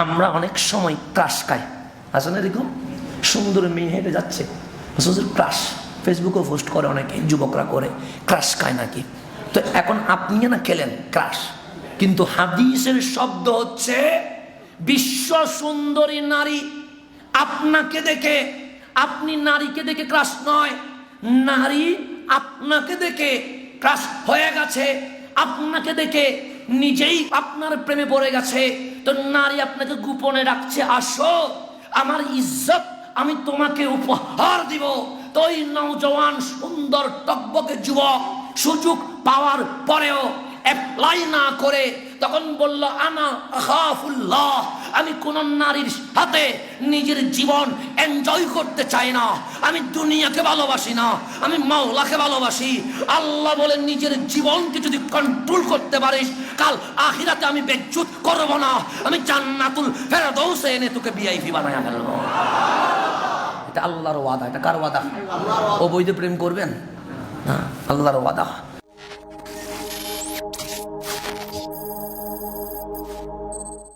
আমরা অনেক সময় ক্রাশ খাই, আসলে এরকম সুন্দর মেয়ে হেঁটে যাচ্ছে, ক্রাশ ফেসবুকেও পোস্ট করে অনেকে, যুবকরা করে ক্রাশ খায় নাকি। তো এখন আপনি না খেলেন ক্রাশ, কিন্তু হাদিসের শব্দ হচ্ছে বিশ্ব সুন্দরী নারী আপনাকে দেখে, আপনি নারীকে দেখে ক্রাশ নয়, নারী আপনাকে দেখে ক্রাশ হয়ে গেছে, আপনাকে দেখে নিজেই আপনার প্রেমে পড়ে গেছে। তো নারী আপনাকে গোপনে রাখছে, আসো আমার ইজ্জত আমি তোমাকে উপহার দিব। তো ওই নওজওয়ান সুন্দর টকবকে যুবক সুযোগ পাওয়ার পরেও অ্যাপ্লাই না করে তখন বলল, আনা আখাফুল্লাহ, আমি কোন নারীর সাথে নিজের জীবন এনজয় করতে চাই না, আমি দুনিয়াকে ভালোবাসি না, আমি মাওলাকে ভালোবাসি। আল্লাহ বলেন নিজের জীবনকে যদি কন্ট্রোল করতে পারিস, কাল আখিরাতে আমি বেজ্জুত করব না, আমি জান্নাতুল ফেরদাউসে এনে তোকে ভিআইপি বানায়া ফেলবো। এটা আল্লাহর ওয়াদা। এটা কার ওয়াদা? অবৈধ প্রেম করবেন না, আল্লাহর ওয়াদা।